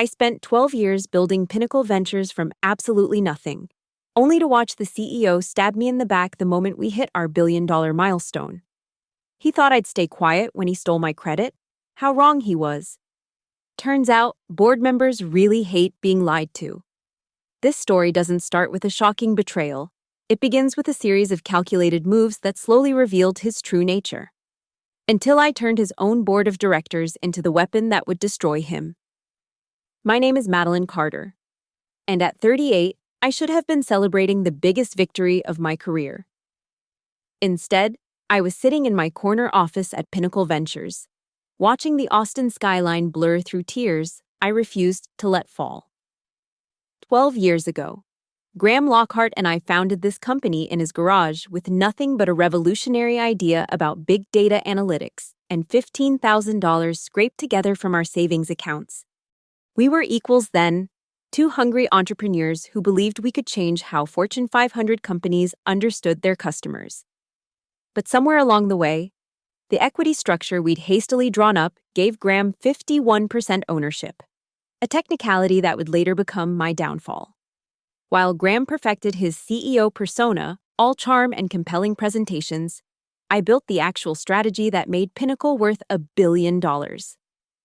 I spent 12 years building Pinnacle Ventures from absolutely nothing, only to watch the CEO stab me in the back the moment we hit our billion-dollar milestone. He thought I'd stay quiet when he stole my credit. How wrong he was. Turns out, board members really hate being lied to. This story doesn't start with a shocking betrayal. It begins with a series of calculated moves that slowly revealed his true nature. Until I turned his own board of directors into the weapon that would destroy him. My name is Madeline Carter, and at 38, I should have been celebrating the biggest victory of my career. Instead, I was sitting in my corner office at Pinnacle Ventures, watching the Austin skyline blur through tears I refused to let fall. 12 years ago, Graham Lockhart and I founded this company in his garage with nothing but a revolutionary idea about big data analytics and $15,000 scraped together from our savings accounts. We were equals then, two hungry entrepreneurs who believed we could change how Fortune 500 companies understood their customers. But somewhere along the way, the equity structure we'd hastily drawn up gave Graham 51% ownership, a technicality that would later become my downfall. While Graham perfected his CEO persona, all charm and compelling presentations, I built the actual strategy that made Pinnacle worth $1 billion.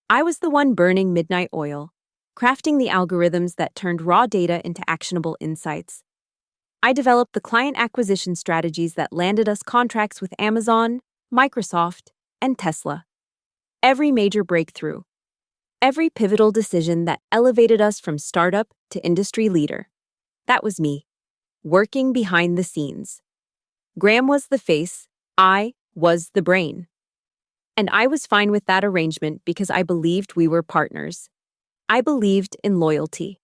I was the one burning midnight oil, crafting the algorithms that turned raw data into actionable insights. I developed the client acquisition strategies that landed us contracts with Amazon, Microsoft, and Tesla. Every major breakthrough, every pivotal decision that elevated us from startup to industry leader. That was me, working behind the scenes. Graham was the face, I was the brain. And I was fine with that arrangement because I believed we were partners. I believed in loyalty.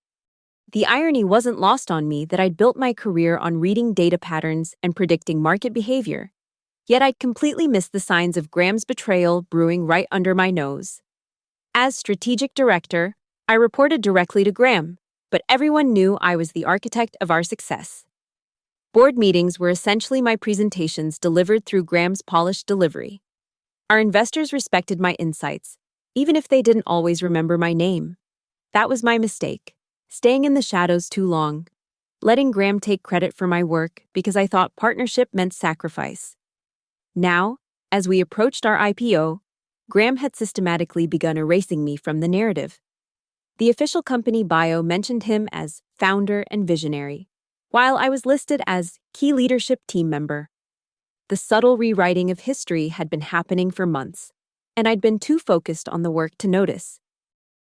The irony wasn't lost on me that I'd built my career on reading data patterns and predicting market behavior. Yet I'd completely missed the signs of Graham's betrayal brewing right under my nose. As strategic director, I reported directly to Graham, but everyone knew I was the architect of our success. Board meetings were essentially my presentations delivered through Graham's polished delivery. Our investors respected my insights, even if they didn't always remember my name. That was my mistake, staying in the shadows too long, letting Graham take credit for my work because I thought partnership meant sacrifice. Now, as we approached our IPO, Graham had systematically begun erasing me from the narrative. The official company bio mentioned him as founder and visionary, while I was listed as key leadership team member. The subtle rewriting of history had been happening for months, and I'd been too focused on the work to notice.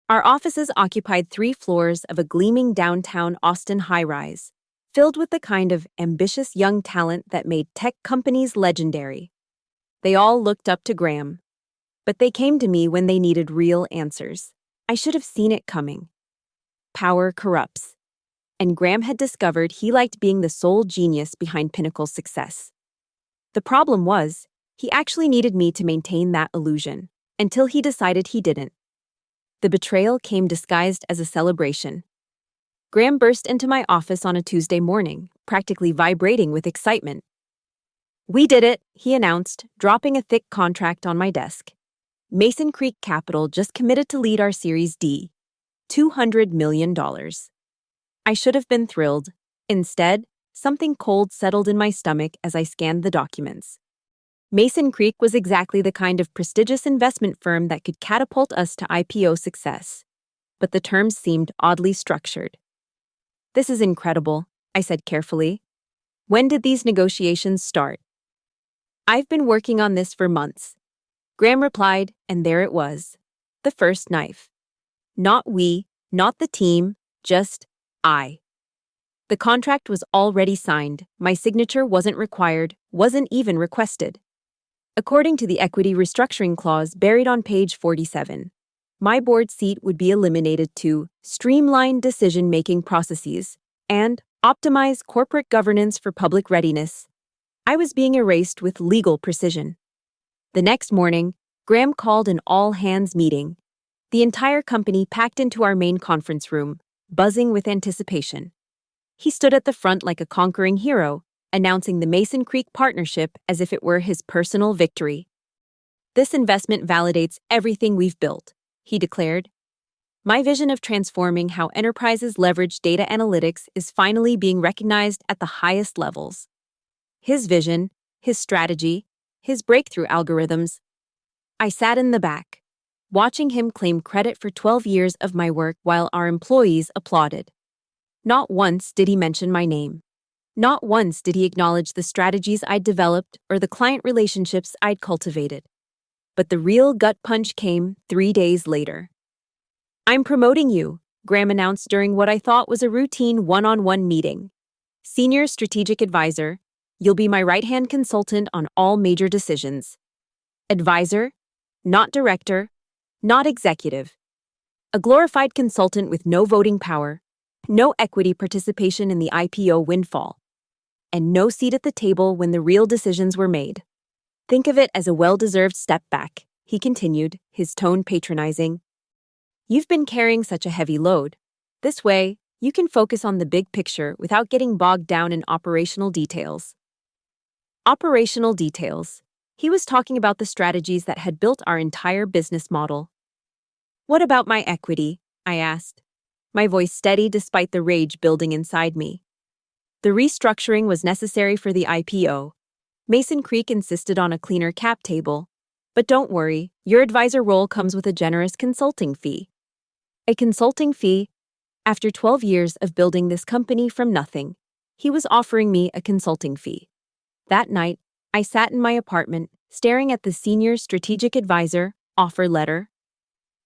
Our offices occupied 3 floors of a gleaming downtown Austin high-rise, filled with the kind of ambitious young talent that made tech companies legendary. They all looked up to Graham, but they came to me when they needed real answers. I should have seen it coming. Power corrupts, and Graham had discovered he liked being the sole genius behind Pinnacle's success. The problem was, he actually needed me to maintain that illusion, until he decided he didn't. The betrayal came disguised as a celebration. Graham burst into my office on a Tuesday morning, practically vibrating with excitement. "We did it," he announced, dropping a thick contract on my desk. Mason Creek Capital just committed to lead our Series D, $200 million. I should have been thrilled. Instead, something cold settled in my stomach as I scanned the documents. Mason Creek was exactly the kind of prestigious investment firm that could catapult us to IPO success, but the terms seemed oddly structured. "This is incredible," I said carefully. "When did these negotiations start?" "I've been working on this for months," Graham replied, and there it was. The first knife. Not we, not the team, just I. The contract was already signed. My signature wasn't required, wasn't even requested. According to the equity restructuring clause buried on page 47, my board seat would be eliminated to streamline decision-making processes and optimize corporate governance for public readiness. I was being erased with legal precision. The next morning, Graham called an all-hands meeting. The entire company packed into our main conference room, buzzing with anticipation. He stood at the front like a conquering hero, announcing the Mason Creek partnership as if it were his personal victory. "This investment validates everything we've built," he declared. My vision of transforming how enterprises leverage data analytics is finally being recognized at the highest levels. His vision, his strategy, his breakthrough algorithms. I sat in the back, watching him claim credit for 12 years of my work while our employees applauded. Not once did he mention my name. Not once did he acknowledge the strategies I'd developed or the client relationships I'd cultivated. But the real gut punch came 3 days later. "I'm promoting you," Graham announced during what I thought was a routine one-on-one meeting. "Senior Strategic Advisor, you'll be my right-hand consultant on all major decisions." Advisor, not director, not executive. A glorified consultant with no voting power, no equity participation in the IPO windfall, and no seat at the table when the real decisions were made. "Think of it as a well-deserved step back," he continued, his tone patronizing. "You've been carrying such a heavy load. This way, you can focus on the big picture without getting bogged down in operational details." Operational details. He was talking about the strategies that had built our entire business model. "What about my equity?" I asked, my voice steady despite the rage building inside me. "The restructuring was necessary for the IPO. Mason Creek insisted on a cleaner cap table. But don't worry, your advisor role comes with a generous consulting fee." A consulting fee? After 12 years of building this company from nothing, he was offering me a consulting fee. That night, I sat in my apartment, staring at the Senior Strategic Advisor offer letter.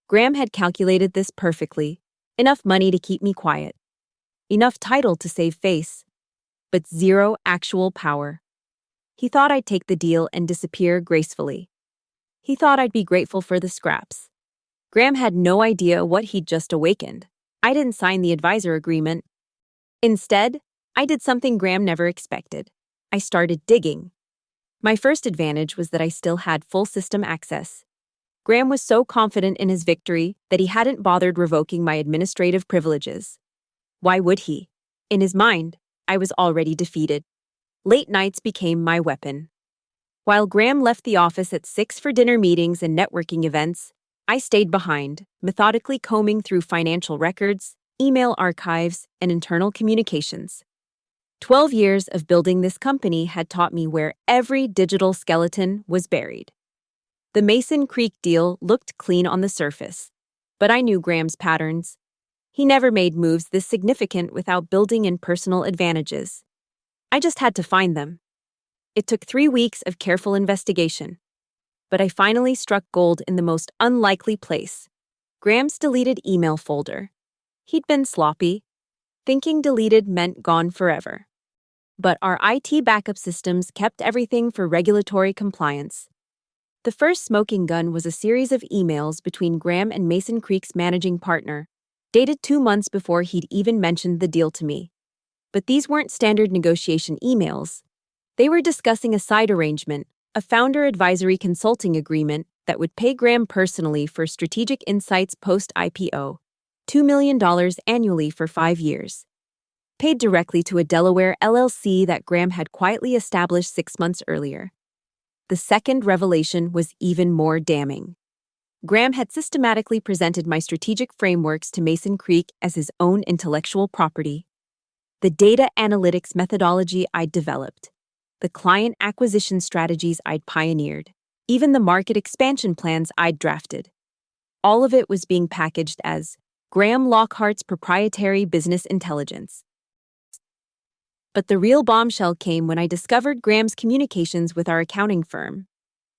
Graham had calculated this perfectly. Enough money to keep me quiet. Enough title to save face. But zero actual power. He thought I'd take the deal and disappear gracefully. He thought I'd be grateful for the scraps. Graham had no idea what he'd just awakened. I didn't sign the advisor agreement. Instead, I did something Graham never expected. I started digging. My first advantage was that I still had full system access. Graham was so confident in his victory that he hadn't bothered revoking my administrative privileges. Why would he? In his mind, I was already defeated. Late nights became my weapon. While Graham left the office at 6 for dinner meetings and networking events, I stayed behind, methodically combing through financial records, email archives, and internal communications. 12 years of building this company had taught me where every digital skeleton was buried. The Mason Creek deal looked clean on the surface, but I knew Graham's patterns. He never made moves this significant without building in personal advantages. I just had to find them. It took 3 weeks of careful investigation. But I finally struck gold in the most unlikely place: Graham's deleted email folder. He'd been sloppy, thinking deleted meant gone forever. But our IT backup systems kept everything for regulatory compliance. The first smoking gun was a series of emails between Graham and Mason Creek's managing partner, dated 2 months before he'd even mentioned the deal to me. But these weren't standard negotiation emails. They were discussing a side arrangement, a founder advisory consulting agreement that would pay Graham personally for strategic insights post-IPO, $2 million annually for 5 years. Paid directly to a Delaware LLC that Graham had quietly established 6 months earlier. The second revelation was even more damning. Graham had systematically presented my strategic frameworks to Mason Creek as his own intellectual property. The data analytics methodology I'd developed, the client acquisition strategies I'd pioneered, even the market expansion plans I'd drafted. All of it was being packaged as Graham Lockhart's proprietary business intelligence. But the real bombshell came when I discovered Graham's communications with our accounting firm.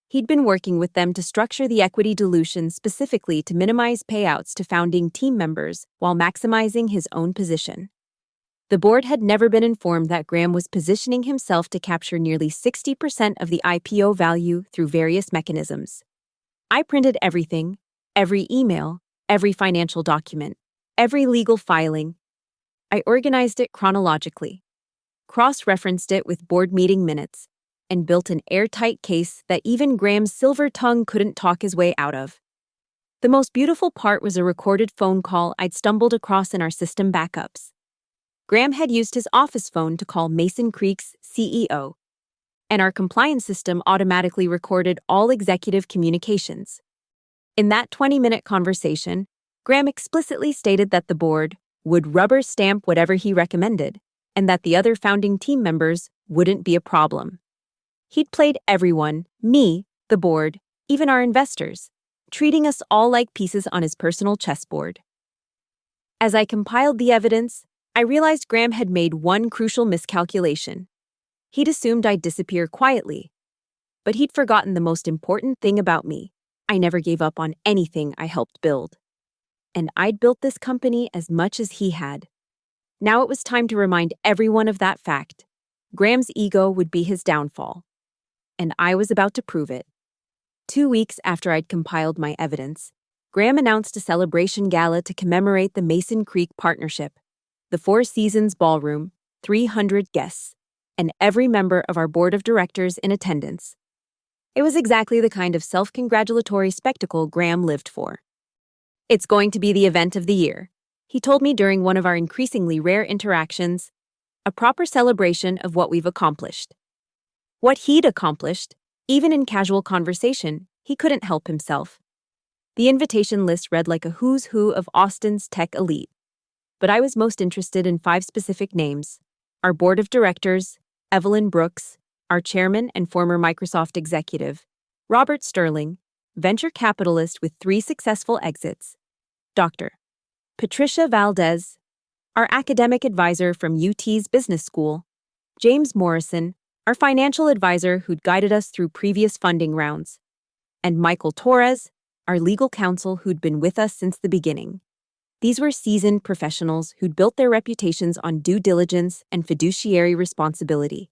He'd been working with them to structure the equity dilution specifically to minimize payouts to founding team members while maximizing his own position. The board had never been informed that Graham was positioning himself to capture nearly 60% of the IPO value through various mechanisms. I printed everything, every email, every financial document, every legal filing. I organized it chronologically, cross-referenced it with board meeting minutes, and built an airtight case that even Graham's silver tongue couldn't talk his way out of. The most beautiful part was a recorded phone call I'd stumbled across in our system backups. Graham had used his office phone to call Mason Creek's CEO, and our compliance system automatically recorded all executive communications. In that 20-minute conversation, Graham explicitly stated that the board would rubber stamp whatever he recommended, and that the other founding team members wouldn't be a problem. He'd played everyone, me, the board, even our investors, treating us all like pieces on his personal chessboard. As I compiled the evidence, I realized Graham had made one crucial miscalculation. He'd assumed I'd disappear quietly. But he'd forgotten the most important thing about me. I never gave up on anything I helped build. And I'd built this company as much as he had. Now it was time to remind everyone of that fact. Graham's ego would be his downfall. And I was about to prove it. 2 weeks after I'd compiled my evidence, Graham announced a celebration gala to commemorate the Mason Creek Partnership, the Four Seasons Ballroom, 300 guests, and every member of our board of directors in attendance. It was exactly the kind of self-congratulatory spectacle Graham lived for. "It's going to be the event of the year," he told me during one of our increasingly rare interactions, "a proper celebration of what we've accomplished." What he'd accomplished, even in casual conversation, he couldn't help himself. The invitation list read like a who's who of Austin's tech elite. But I was most interested in 5 specific names: our board of directors, Evelyn Brooks, our chairman and former Microsoft executive, Robert Sterling, venture capitalist with 3 successful exits, Dr. Patricia Valdez, our academic advisor from UT's business school, James Morrison, our financial advisor who'd guided us through previous funding rounds, and Michael Torres, our legal counsel who'd been with us since the beginning. These were seasoned professionals who'd built their reputations on due diligence and fiduciary responsibility.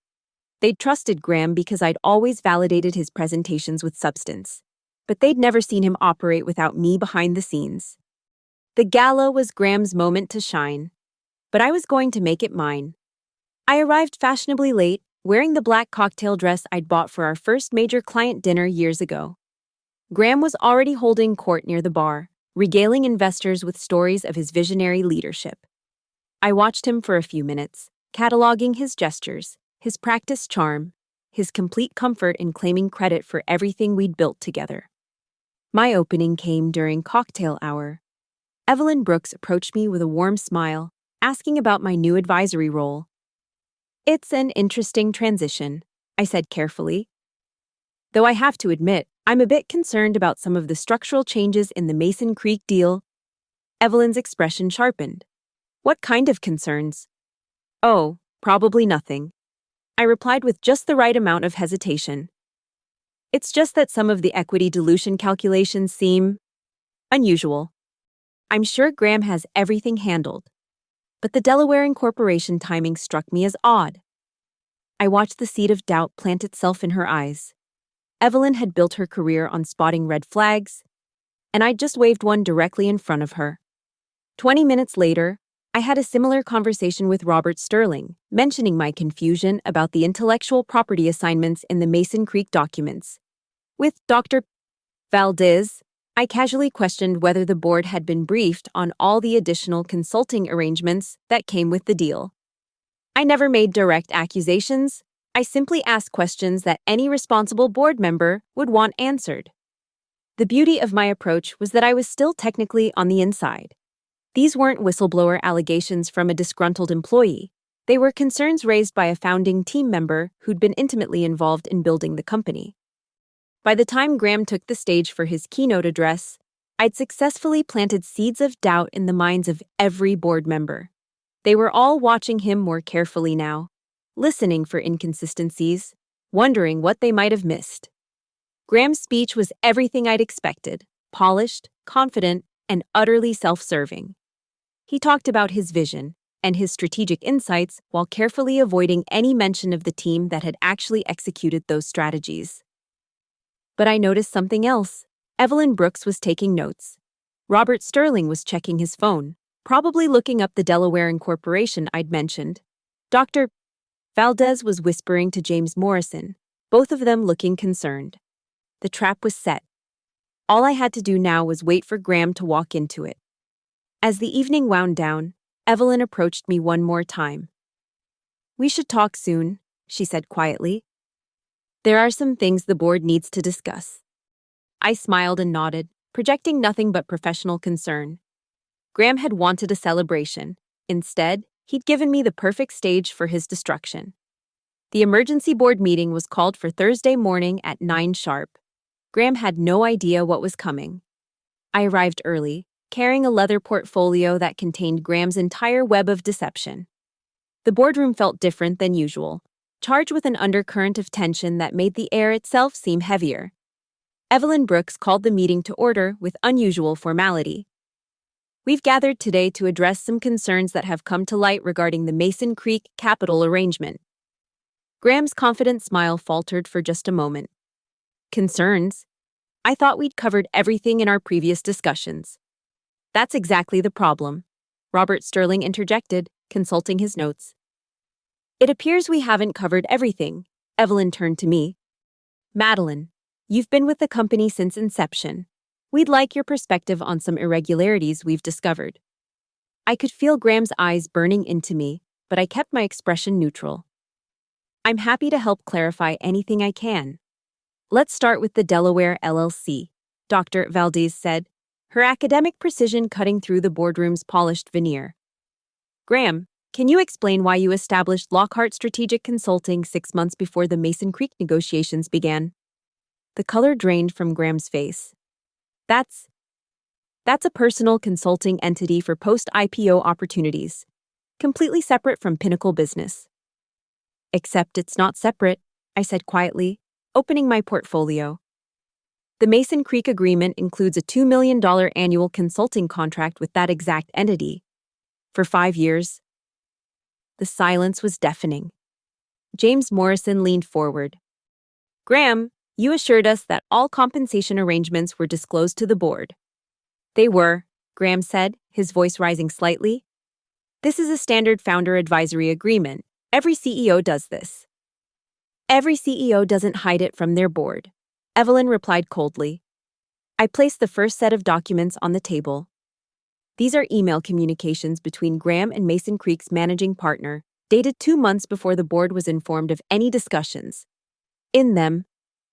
They'd trusted Graham because I'd always validated his presentations with substance, but they'd never seen him operate without me behind the scenes. The gala was Graham's moment to shine, but I was going to make it mine. I arrived fashionably late, wearing the black cocktail dress I'd bought for our first major client dinner years ago. Graham was already holding court near the bar, regaling investors with stories of his visionary leadership. I watched him for a few minutes, cataloging his gestures, his practiced charm, his complete comfort in claiming credit for everything we'd built together. My opening came during cocktail hour. Evelyn Brooks approached me with a warm smile, asking about my new advisory role. "It's an interesting transition," I said carefully. "Though I have to admit, I'm a bit concerned about some of the structural changes in the Mason Creek deal." Evelyn's expression sharpened. "What kind of concerns?" "Oh, probably nothing," I replied with just the right amount of hesitation. "It's just that some of the equity dilution calculations seem unusual. I'm sure Graham has everything handled, but the Delaware incorporation timing struck me as odd." I watched the seed of doubt plant itself in her eyes. Evelyn had built her career on spotting red flags, and I'd just waved one directly in front of her. 20 minutes later, I had a similar conversation with Robert Sterling, mentioning my confusion about the intellectual property assignments in the Mason Creek documents. With Dr. Valdez, I casually questioned whether the board had been briefed on all the additional consulting arrangements that came with the deal. I never made direct accusations. I simply asked questions that any responsible board member would want answered. The beauty of my approach was that I was still technically on the inside. These weren't whistleblower allegations from a disgruntled employee. They were concerns raised by a founding team member who'd been intimately involved in building the company. By the time Graham took the stage for his keynote address, I'd successfully planted seeds of doubt in the minds of every board member. They were all watching him more carefully now, listening for inconsistencies, wondering what they might have missed. Graham's speech was everything I'd expected: polished, confident, and utterly self-serving. He talked about his vision and his strategic insights while carefully avoiding any mention of the team that had actually executed those strategies. But I noticed something else. Evelyn Brooks was taking notes. Robert Sterling was checking his phone, probably looking up the Delaware incorporation I'd mentioned. Dr. Valdez was whispering to James Morrison, both of them looking concerned. The trap was set. All I had to do now was wait for Graham to walk into it. As the evening wound down, Evelyn approached me one more time. "We should talk soon," she said quietly. "There are some things the board needs to discuss." I smiled and nodded, projecting nothing but professional concern. Graham had wanted a celebration. Instead, he'd given me the perfect stage for his destruction. The emergency board meeting was called for Thursday morning at 9 sharp. Graham had no idea what was coming. I arrived early, carrying a leather portfolio that contained Graham's entire web of deception. The boardroom felt different than usual, charged with an undercurrent of tension that made the air itself seem heavier. Evelyn Brooks called the meeting to order with unusual formality. We've gathered today to address some concerns that have come to light regarding the Mason Creek capital arrangement. Graham's confident smile faltered for just a moment. Concerns? I thought we'd covered everything in our previous discussions. That's exactly the problem, Robert Sterling interjected, consulting his notes. It appears we haven't covered everything, Evelyn turned to me. Madeline, you've been with the company since inception. We'd like your perspective on some irregularities we've discovered. I could feel Graham's eyes burning into me, but I kept my expression neutral. I'm happy to help clarify anything I can. Let's start with the Delaware LLC, Dr. Valdez said, her academic precision cutting through the boardroom's polished veneer. Graham, can you explain why you established Lockhart Strategic Consulting 6 months before the Mason Creek negotiations began? The color drained from Graham's face. That's a personal consulting entity for post-IPO opportunities, completely separate from Pinnacle business. Except it's not separate, I said quietly, opening my portfolio. The Mason Creek agreement includes a $2 million annual consulting contract with that exact entity. For 5 years. The silence was deafening. James Morrison leaned forward. Graham, you assured us that all compensation arrangements were disclosed to the board. They were, Graham said, his voice rising slightly. This is a standard founder advisory agreement. Every CEO does this. Every CEO doesn't hide it from their board, Evelyn replied coldly. I placed the first set of documents on the table. These are email communications between Graham and Mason Creek's managing partner, dated 2 months before the board was informed of any discussions. In them,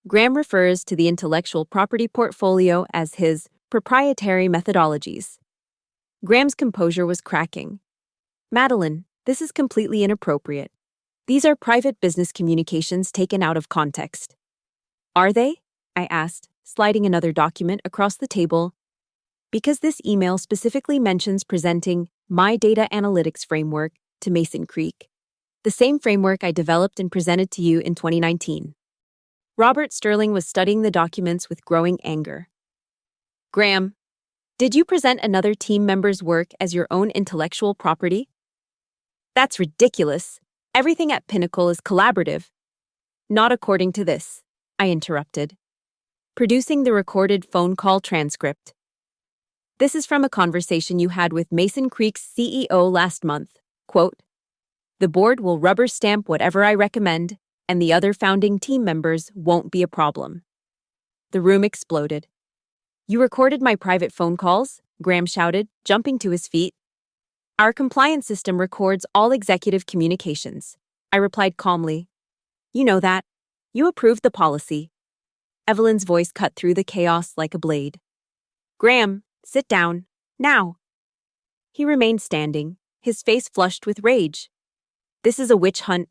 Graham refers to the intellectual property portfolio as his proprietary methodologies. Graham's composure was cracking. Madeline, this is completely inappropriate. These are private business communications taken out of context. Are they? I asked, sliding another document across the table. Because this email specifically mentions presenting my data analytics framework to Mason Creek, the same framework I developed and presented to you in 2019. Robert Sterling was studying the documents with growing anger. Graham, did you present another team member's work as your own intellectual property? That's ridiculous. Everything at Pinnacle is collaborative. Not according to this, I interrupted, producing the recorded phone call transcript. This is from a conversation you had with Mason Creek's CEO last month. Quote, the board will rubber stamp whatever I recommend, and the other founding team members won't be a problem. The room exploded. You recorded my private phone calls? Graham shouted, jumping to his feet. Our compliance system records all executive communications, I replied calmly. You know that. You approved the policy. Evelyn's voice cut through the chaos like a blade. Graham, sit down. Now. He remained standing, his face flushed with rage. This is a witch hunt.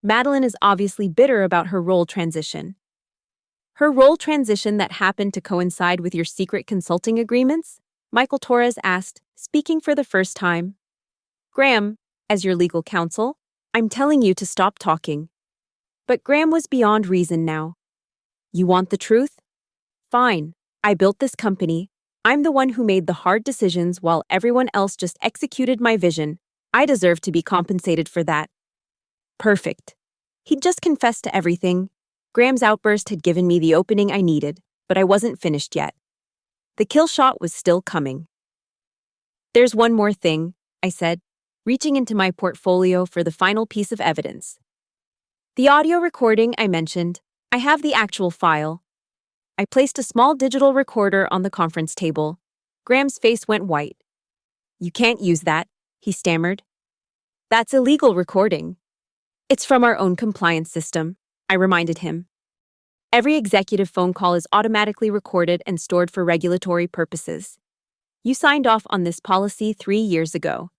Madeline is obviously bitter about her role transition. Her role transition that happened to coincide with your secret consulting agreements? Michael Torres asked, speaking for the first time. Graham, as your legal counsel, I'm telling you to stop talking. But Graham was beyond reason now. You want the truth? Fine. I built this company. I'm the one who made the hard decisions while everyone else just executed my vision. I deserve to be compensated for that. Perfect. He'd just confessed to everything. Graham's outburst had given me the opening I needed, but I wasn't finished yet. The kill shot was still coming. There's one more thing, I said, reaching into my portfolio for the final piece of evidence. The audio recording I mentioned, I have the actual file. I placed a small digital recorder on the conference table. Graham's face went white. You can't use that, he stammered. That's illegal recording. It's from our own compliance system, I reminded him. Every executive phone call is automatically recorded and stored for regulatory purposes. You signed off on this policy 3 years ago.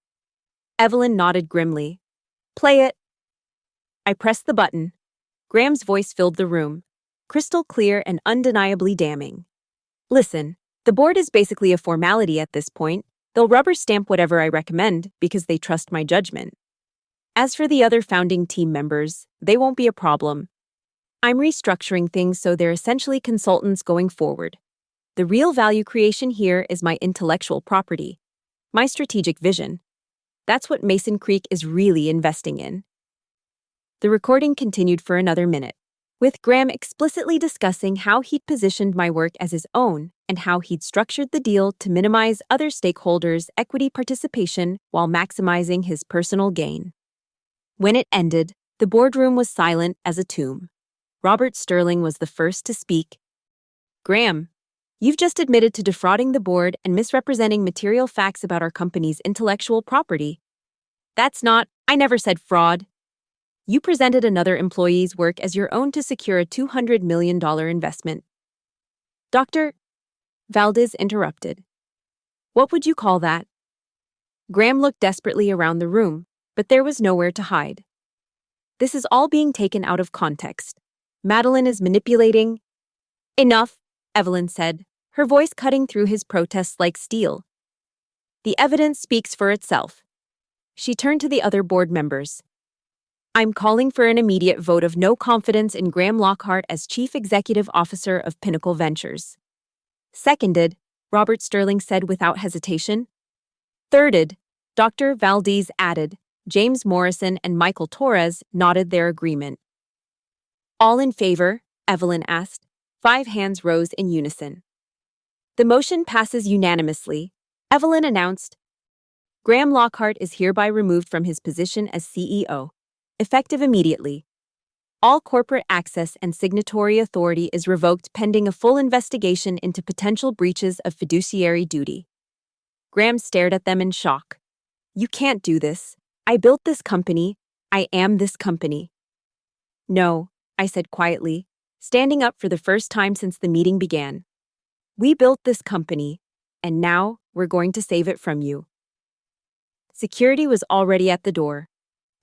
Evelyn nodded grimly. Play it. I pressed the button. Graham's voice filled the room, crystal clear and undeniably damning. Listen, the board is basically a formality at this point. They'll rubber stamp whatever I recommend because they trust my judgment. As for the other founding team members, they won't be a problem. I'm restructuring things so they're essentially consultants going forward. The real value creation here is my intellectual property, my strategic vision. That's what Mason Creek is really investing in. The recording continued for another minute, with Graham explicitly discussing how he'd positioned my work as his own and how he'd structured the deal to minimize other stakeholders' equity participation while maximizing his personal gain. When it ended, the boardroom was silent as a tomb. Robert Sterling was the first to speak. Graham, you've just admitted to defrauding the board and misrepresenting material facts about our company's intellectual property. I never said fraud. You presented another employee's work as your own to secure a $200 million investment. Dr. Valdez interrupted. What would you call that? Graham looked desperately around the room, but there was nowhere to hide. This is all being taken out of context. Madeline is manipulating. Enough, Evelyn said, her voice cutting through his protests like steel. The evidence speaks for itself. She turned to the other board members. I'm calling for an immediate vote of no confidence in Graham Lockhart as Chief Executive Officer of Pinnacle Ventures. Seconded, Robert Sterling said without hesitation. Thirded, Dr. Valdez added. James Morrison and Michael Torres nodded their agreement. All in favor? Evelyn asked. 5 hands rose in unison. The motion passes unanimously, Evelyn announced. Graham Lockhart is hereby removed from his position as CEO, effective immediately. All corporate access and signatory authority is revoked pending a full investigation into potential breaches of fiduciary duty. Graham stared at them in shock. You can't do this. I built this company. I am this company. No, I said quietly, standing up for the first time since the meeting began. We built this company, and now we're going to save it from you. Security was already at the door.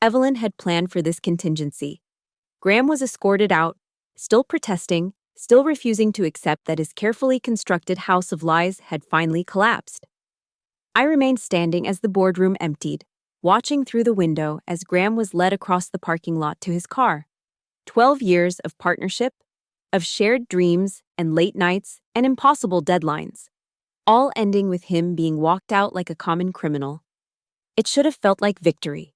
Evelyn had planned for this contingency. Graham was escorted out, still protesting, still refusing to accept that his carefully constructed house of lies had finally collapsed. I remained standing as the boardroom emptied, watching through the window as Graham was led across the parking lot to his car. 12 years of partnership, of shared dreams and late nights and impossible deadlines, all ending with him being walked out like a common criminal. It should have felt like victory.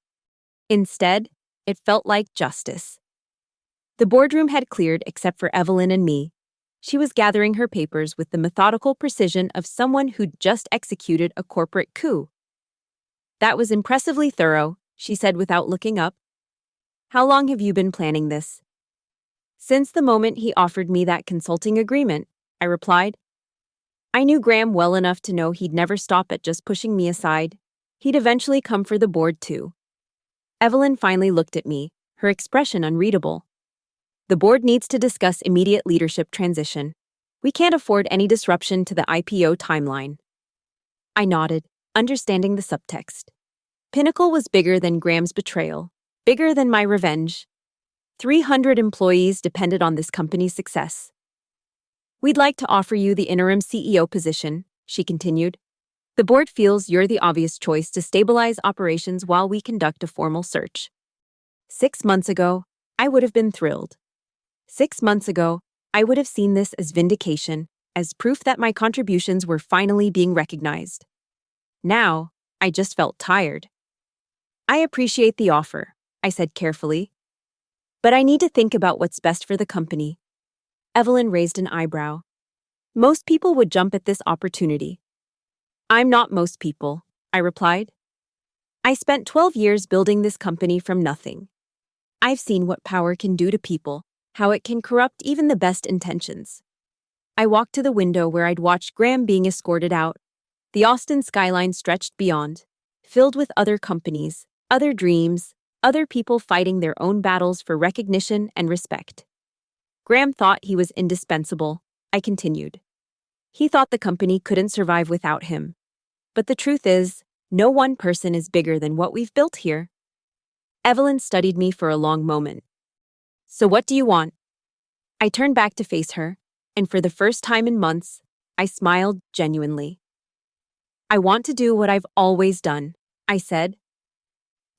Instead, it felt like justice. The boardroom had cleared except for Evelyn and me. She was gathering her papers with the methodical precision of someone who'd just executed a corporate coup. That was impressively thorough, she said without looking up. How long have you been planning this? Since the moment he offered me that consulting agreement, I replied. I knew Graham well enough to know he'd never stop at just pushing me aside. He'd eventually come for the board too. Evelyn finally looked at me, her expression unreadable. The board needs to discuss immediate leadership transition. We can't afford any disruption to the IPO timeline. I nodded, understanding the subtext. Pinnacle was bigger than Graham's betrayal, bigger than my revenge. 300 employees depended on this company's success. We'd like to offer you the interim CEO position, she continued. The board feels you're the obvious choice to stabilize operations while we conduct a formal search. 6 months ago, I would have been thrilled. 6 months ago, I would have seen this as vindication, as proof that my contributions were finally being recognized. Now, I just felt tired. I appreciate the offer, I said carefully. But I need to think about what's best for the company. Evelyn raised an eyebrow. Most people would jump at this opportunity. I'm not most people, I replied. I spent 12 years building this company from nothing. I've seen what power can do to people, how it can corrupt even the best intentions. I walked to the window where I'd watched Graham being escorted out. The Austin skyline stretched beyond, filled with other companies, other dreams, other people fighting their own battles for recognition and respect. Graham thought he was indispensable, I continued. He thought the company couldn't survive without him. But the truth is, no one person is bigger than what we've built here. Evelyn studied me for a long moment. So what do you want? I turned back to face her, and for the first time in months, I smiled genuinely. I want to do what I've always done, I said.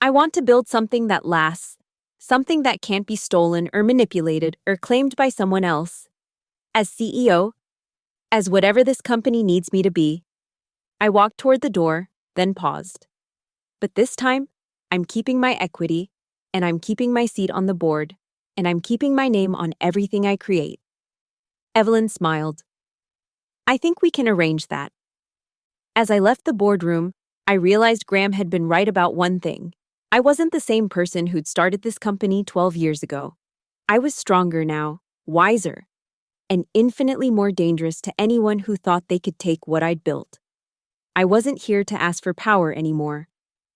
I want to build something that lasts, something that can't be stolen or manipulated or claimed by someone else. As CEO, as whatever this company needs me to be. I walked toward the door, then paused. But this time, I'm keeping my equity, and I'm keeping my seat on the board, and I'm keeping my name on everything I create. Evelyn smiled. I think we can arrange that. As I left the boardroom, I realized Graham had been right about one thing. I wasn't the same person who'd started this company 12 years ago. I was stronger now, wiser, and infinitely more dangerous to anyone who thought they could take what I'd built. I wasn't here to ask for power anymore.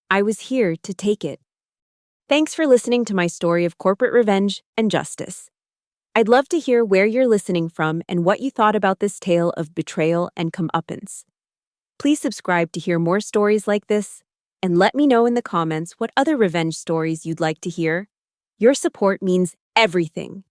I was here to take it. Thanks for listening to my story of corporate revenge and justice. I'd love to hear where you're listening from and what you thought about this tale of betrayal and comeuppance. Please subscribe to hear more stories like this, and let me know in the comments what other revenge stories you'd like to hear. Your support means everything.